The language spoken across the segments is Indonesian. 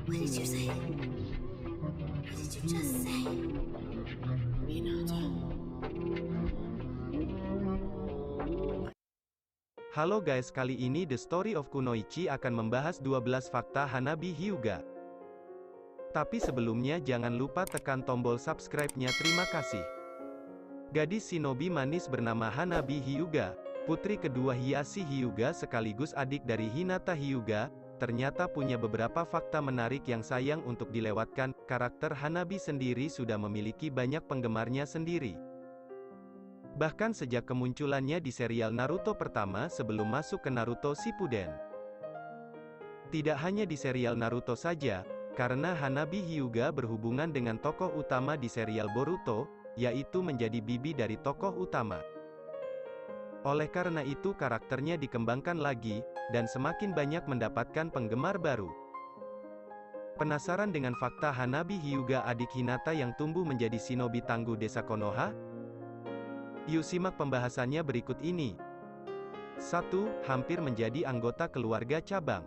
What did you say? What did you just say? Minato. Halo guys, kali ini The Story of Kunoichi akan membahas 12 fakta Hanabi Hyuga. Tapi sebelumnya jangan lupa tekan tombol subscribe-nya, terima kasih. Gadis shinobi manis bernama Hanabi Hyuga, putri kedua Hiashi Hyuga sekaligus adik dari Hinata Hyuga, ternyata punya beberapa fakta menarik yang sayang untuk dilewatkan. Karakter Hanabi sendiri sudah memiliki banyak penggemarnya sendiri. Bahkan sejak kemunculannya di serial Naruto pertama sebelum masuk ke Naruto Shippuden. Tidak hanya di serial Naruto saja, karena Hanabi Hyuga berhubungan dengan tokoh utama di serial Boruto, yaitu menjadi bibi dari tokoh utama. Oleh karena itu karakternya dikembangkan lagi, dan semakin banyak mendapatkan penggemar baru. Penasaran dengan fakta Hanabi Hyuga adik Hinata yang tumbuh menjadi shinobi tangguh desa Konoha? Yuk simak pembahasannya berikut ini. 1. Hampir menjadi anggota keluarga cabang.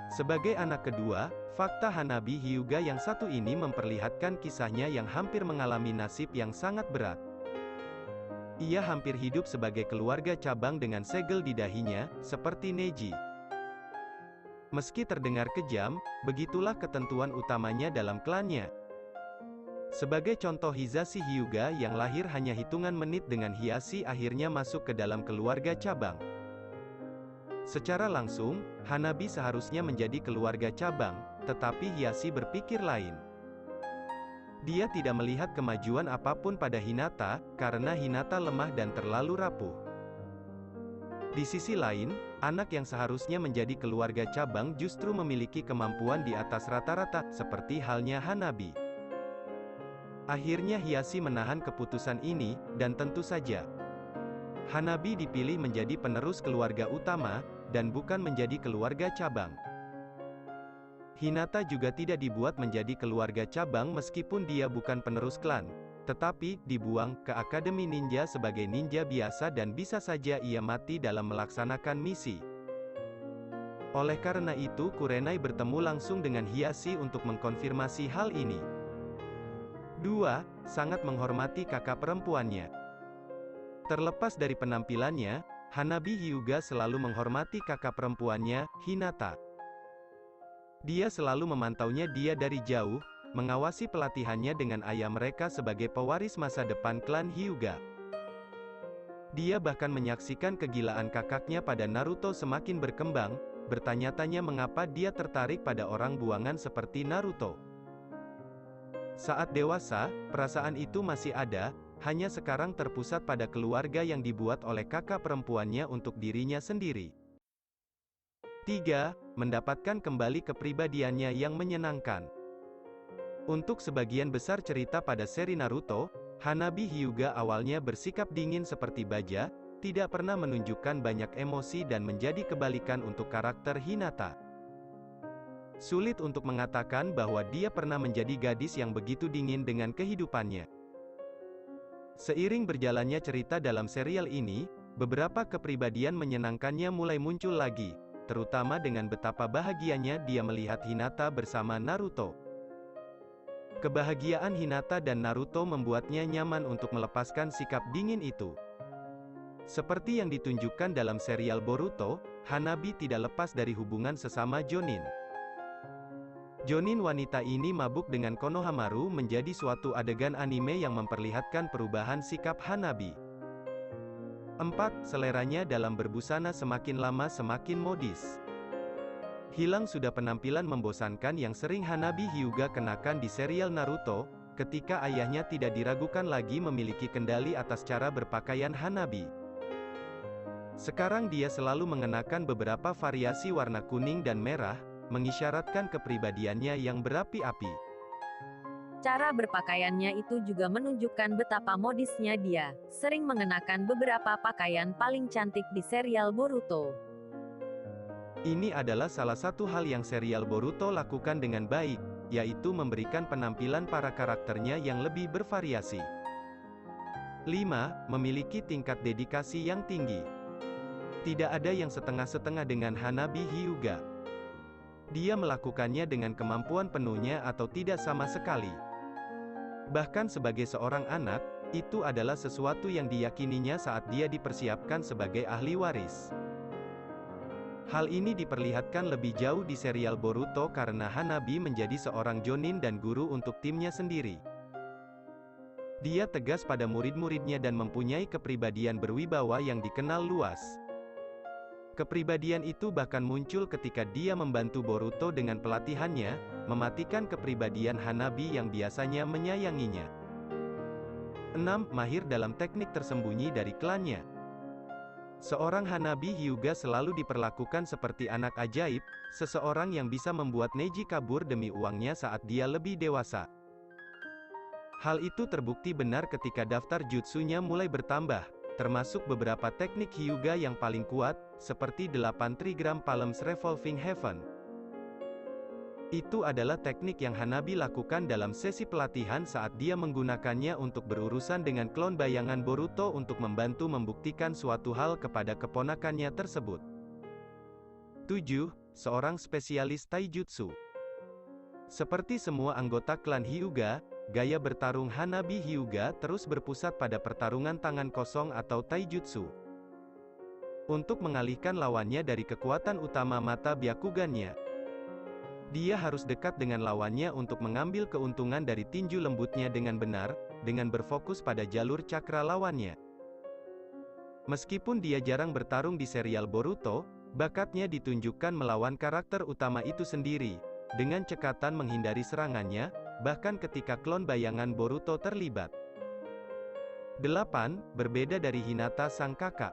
Sebagai anak kedua, fakta Hanabi Hyuga yang satu ini memperlihatkan kisahnya yang hampir mengalami nasib yang sangat berat. Ia hampir hidup sebagai keluarga cabang dengan segel di dahinya, seperti Neji. Meski terdengar kejam, begitulah ketentuan utamanya dalam klannya. Sebagai contoh, Hisashi Hyuga yang lahir hanya hitungan menit dengan Hiashi akhirnya masuk ke dalam keluarga cabang. Secara langsung, Hanabi seharusnya menjadi keluarga cabang, tetapi Hiashi berpikir lain. Dia tidak melihat kemajuan apapun pada Hinata, karena Hinata lemah dan terlalu rapuh. Di sisi lain, anak yang seharusnya menjadi keluarga cabang justru memiliki kemampuan di atas rata-rata, seperti halnya Hanabi. Akhirnya Hiashi menahan keputusan ini, dan tentu saja Hanabi dipilih menjadi penerus keluarga utama, dan bukan menjadi keluarga cabang. Hinata juga tidak dibuat menjadi keluarga cabang meskipun dia bukan penerus klan, tetapi dibuang ke Akademi Ninja sebagai ninja biasa dan bisa saja ia mati dalam melaksanakan misi. Oleh karena itu Kurenai bertemu langsung dengan Hiashi untuk mengkonfirmasi hal ini. 2. Sangat menghormati kakak perempuannya. Terlepas dari penampilannya, Hanabi Hyuga selalu menghormati kakak perempuannya, Hinata. Dia selalu memantaunya dia dari jauh, mengawasi pelatihannya dengan ayah mereka sebagai pewaris masa depan klan Hyuga. Dia bahkan menyaksikan kegilaan kakaknya pada Naruto semakin berkembang, bertanya-tanya mengapa dia tertarik pada orang buangan seperti Naruto. Saat dewasa, perasaan itu masih ada, hanya sekarang terpusat pada keluarga yang dibuat oleh kakak perempuannya untuk dirinya sendiri. 3. Mendapatkan kembali kepribadiannya yang menyenangkan. Untuk sebagian besar cerita pada seri Naruto, Hanabi Hyuga awalnya bersikap dingin seperti baja, tidak pernah menunjukkan banyak emosi dan menjadi kebalikan untuk karakter Hinata. Sulit untuk mengatakan bahwa dia pernah menjadi gadis yang begitu dingin dengan kehidupannya. Seiring berjalannya cerita dalam serial ini, beberapa kepribadian menyenangkannya mulai muncul lagi, terutama dengan betapa bahagianya dia melihat Hinata bersama Naruto. Kebahagiaan Hinata dan Naruto membuatnya nyaman untuk melepaskan sikap dingin itu. Seperti yang ditunjukkan dalam serial Boruto, Hanabi tidak lepas dari hubungan sesama Jonin. Jonin wanita ini mabuk dengan Konohamaru menjadi suatu adegan anime yang memperlihatkan perubahan sikap Hanabi. 4. Seleranya dalam berbusana semakin lama semakin modis. Hilang sudah penampilan membosankan yang sering Hanabi Hyuga kenakan di serial Naruto, ketika ayahnya tidak diragukan lagi memiliki kendali atas cara berpakaian Hanabi. Sekarang dia selalu mengenakan beberapa variasi warna kuning dan merah, mengisyaratkan kepribadiannya yang berapi-api. Cara berpakaiannya itu juga menunjukkan betapa modisnya dia, sering mengenakan beberapa pakaian paling cantik di serial Boruto. Ini adalah salah satu hal yang serial Boruto lakukan dengan baik, yaitu memberikan penampilan para karakternya yang lebih bervariasi. 5. Memiliki tingkat dedikasi yang tinggi. Tidak ada yang setengah-setengah dengan Hanabi Hyuga. Dia melakukannya dengan kemampuan penuhnya atau tidak sama sekali. Bahkan sebagai seorang anak, itu adalah sesuatu yang diyakininya saat dia dipersiapkan sebagai ahli waris. Hal ini diperlihatkan lebih jauh di serial Boruto karena Hanabi menjadi seorang jonin dan guru untuk timnya sendiri. Dia tegas pada murid-muridnya dan mempunyai kepribadian berwibawa yang dikenal luas. Kepribadian itu bahkan muncul ketika dia membantu Boruto dengan pelatihannya, mematikan kepribadian Hanabi yang biasanya menyayanginya. 6. Mahir dalam teknik tersembunyi dari klannya. Seorang Hanabi Hyuga selalu diperlakukan seperti anak ajaib, seseorang yang bisa membuat Neji kabur demi uangnya saat dia lebih dewasa. Hal itu terbukti benar ketika daftar jutsunya mulai bertambah, termasuk beberapa teknik Hyuga yang paling kuat, seperti 8 Trigram Palms Revolving Heaven. Itu adalah teknik yang Hanabi lakukan dalam sesi pelatihan saat dia menggunakannya untuk berurusan dengan klon bayangan Boruto untuk membantu membuktikan suatu hal kepada keponakannya tersebut. 7. Seorang spesialis taijutsu. Seperti semua anggota klan Hyuga, gaya bertarung Hanabi Hyuga terus berpusat pada pertarungan tangan kosong atau taijutsu. Untuk mengalihkan lawannya dari kekuatan utama mata Byakugannya, dia harus dekat dengan lawannya untuk mengambil keuntungan dari tinju lembutnya dengan benar, dengan berfokus pada jalur cakra lawannya. Meskipun dia jarang bertarung di serial Boruto, bakatnya ditunjukkan melawan karakter utama itu sendiri, dengan cekatan menghindari serangannya, bahkan ketika klon bayangan Boruto terlibat. 8. Berbeda dari Hinata sang kakak.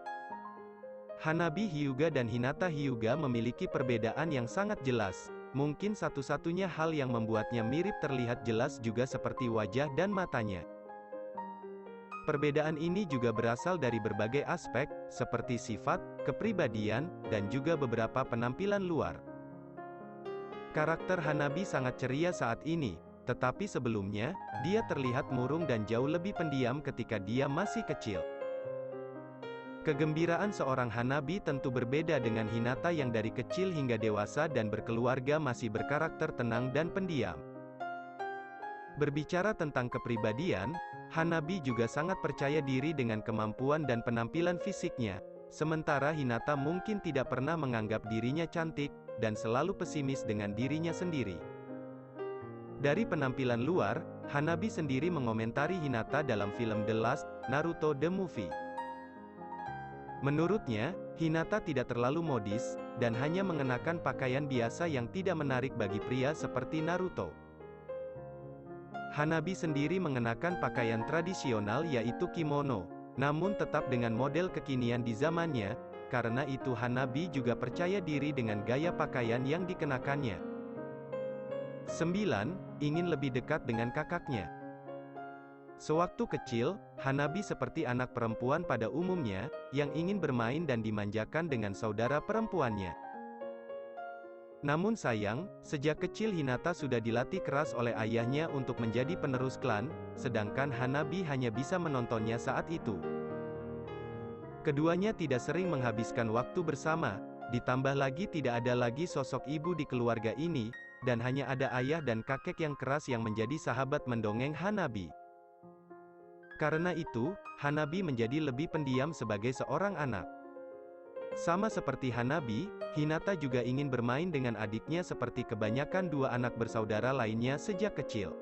Hanabi Hyuga dan Hinata Hyuga memiliki perbedaan yang sangat jelas. Mungkin satu-satunya hal yang membuatnya mirip terlihat jelas juga seperti wajah dan matanya. Perbedaan ini juga berasal dari berbagai aspek, seperti sifat, kepribadian, dan juga beberapa penampilan luar. Karakter Hanabi sangat ceria saat ini, tetapi sebelumnya, dia terlihat murung dan jauh lebih pendiam ketika dia masih kecil. Kegembiraan seorang Hanabi tentu berbeda dengan Hinata yang dari kecil hingga dewasa dan berkeluarga masih berkarakter tenang dan pendiam. Berbicara tentang kepribadian, Hanabi juga sangat percaya diri dengan kemampuan dan penampilan fisiknya, sementara Hinata mungkin tidak pernah menganggap dirinya cantik, dan selalu pesimis dengan dirinya sendiri. Dari penampilan luar, Hanabi sendiri mengomentari Hinata dalam film The Last, Naruto The Movie. Menurutnya, Hinata tidak terlalu modis, dan hanya mengenakan pakaian biasa yang tidak menarik bagi pria seperti Naruto. Hanabi sendiri mengenakan pakaian tradisional yaitu kimono, namun tetap dengan model kekinian di zamannya, karena itu Hanabi juga percaya diri dengan gaya pakaian yang dikenakannya. 9. Ingin lebih dekat dengan kakaknya. Sewaktu kecil, Hanabi seperti anak perempuan pada umumnya, yang ingin bermain dan dimanjakan dengan saudara perempuannya. Namun sayang, sejak kecil Hinata sudah dilatih keras oleh ayahnya untuk menjadi penerus klan, sedangkan Hanabi hanya bisa menontonnya saat itu. Keduanya tidak sering menghabiskan waktu bersama, ditambah lagi tidak ada lagi sosok ibu di keluarga ini, dan hanya ada ayah dan kakek yang keras yang menjadi sahabat mendongeng Hanabi. Karena itu, Hanabi menjadi lebih pendiam sebagai seorang anak. Sama seperti Hanabi, Hinata juga ingin bermain dengan adiknya seperti kebanyakan dua anak bersaudara lainnya sejak kecil.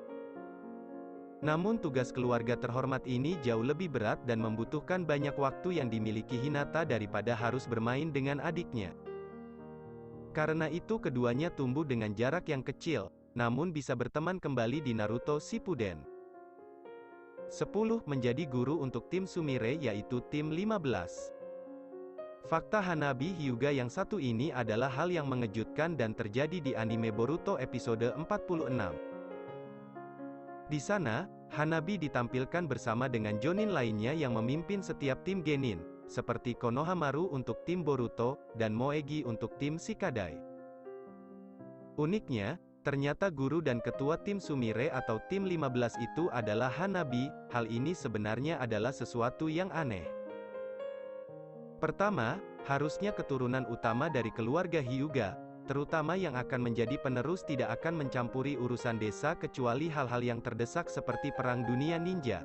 Namun tugas keluarga terhormat ini jauh lebih berat dan membutuhkan banyak waktu yang dimiliki Hinata daripada harus bermain dengan adiknya. Karena itu keduanya tumbuh dengan jarak yang kecil, namun bisa berteman kembali di Naruto Shippuden. 10. Menjadi guru untuk tim Sumire yaitu tim 15. Fakta Hanabi Hyuga yang satu ini adalah hal yang mengejutkan dan terjadi di anime Boruto episode 46. Di sana, Hanabi ditampilkan bersama dengan jonin lainnya yang memimpin setiap tim genin, seperti Konohamaru untuk tim Boruto, dan Moegi untuk tim Shikadai. Uniknya, ternyata guru dan ketua tim Sumire atau tim 15 itu adalah Hanabi. Hal ini sebenarnya adalah sesuatu yang aneh. Pertama, harusnya keturunan utama dari keluarga Hyuga, terutama yang akan menjadi penerus tidak akan mencampuri urusan desa kecuali hal-hal yang terdesak seperti perang dunia ninja.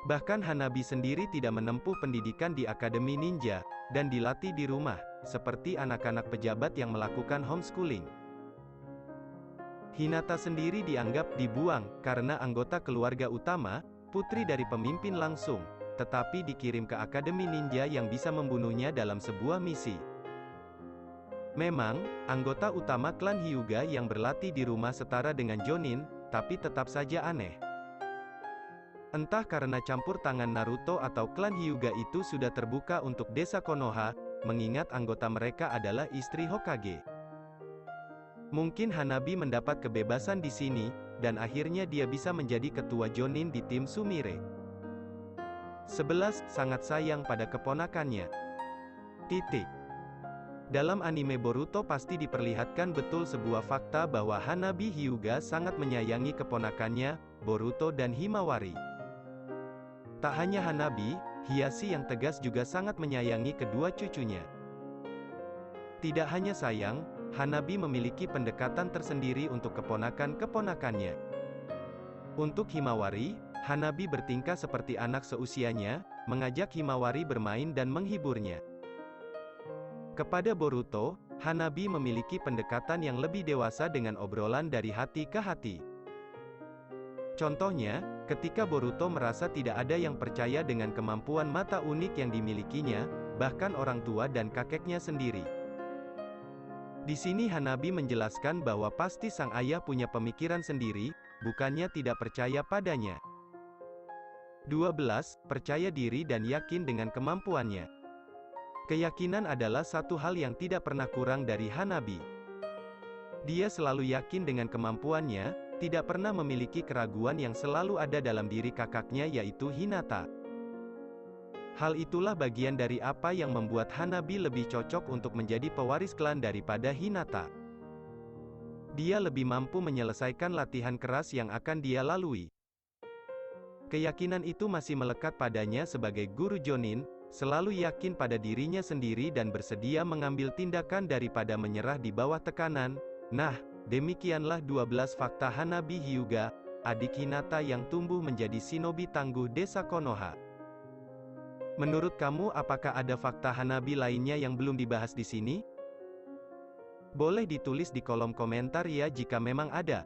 Bahkan Hanabi sendiri tidak menempuh pendidikan di Akademi Ninja, dan dilatih di rumah, seperti anak-anak pejabat yang melakukan homeschooling. Hinata sendiri dianggap dibuang, karena anggota keluarga utama, putri dari pemimpin langsung, tetapi dikirim ke Akademi Ninja yang bisa membunuhnya dalam sebuah misi. Memang, anggota utama klan Hyuga yang berlatih di rumah setara dengan Jonin, tapi tetap saja aneh. Entah karena campur tangan Naruto atau klan Hyuga itu sudah terbuka untuk desa Konoha, mengingat anggota mereka adalah istri Hokage. Mungkin Hanabi mendapat kebebasan di sini, dan akhirnya dia bisa menjadi ketua Jonin di tim Sumire. 11. Sangat sayang pada keponakannya. Titik. Dalam anime Boruto pasti diperlihatkan betul sebuah fakta bahwa Hanabi Hyuga sangat menyayangi keponakannya, Boruto dan Himawari. Tak hanya Hanabi, Hiashi yang tegas juga sangat menyayangi kedua cucunya. Tidak hanya sayang, Hanabi memiliki pendekatan tersendiri untuk keponakan-keponakannya. Untuk Himawari, Hanabi bertingkah seperti anak seusianya, mengajak Himawari bermain dan menghiburnya. Kepada Boruto, Hanabi memiliki pendekatan yang lebih dewasa dengan obrolan dari hati ke hati. Contohnya, ketika Boruto merasa tidak ada yang percaya dengan kemampuan mata unik yang dimilikinya, bahkan orang tua dan kakeknya sendiri. Di sini Hanabi menjelaskan bahwa pasti sang ayah punya pemikiran sendiri, bukannya tidak percaya padanya. 12. Percaya diri dan yakin dengan kemampuannya. Keyakinan adalah satu hal yang tidak pernah kurang dari Hanabi. Dia selalu yakin dengan kemampuannya, tidak pernah memiliki keraguan yang selalu ada dalam diri kakaknya yaitu Hinata. Hal itulah bagian dari apa yang membuat Hanabi lebih cocok untuk menjadi pewaris klan daripada Hinata. Dia lebih mampu menyelesaikan latihan keras yang akan dia lalui. Keyakinan itu masih melekat padanya sebagai guru Jonin, selalu yakin pada dirinya sendiri dan bersedia mengambil tindakan daripada menyerah di bawah tekanan. Nah, demikianlah 12 fakta Hanabi Hyuga, adik Hinata yang tumbuh menjadi shinobi tangguh desa Konoha. Menurut kamu apakah ada fakta Hanabi lainnya yang belum dibahas di sini? Boleh ditulis di kolom komentar ya jika memang ada.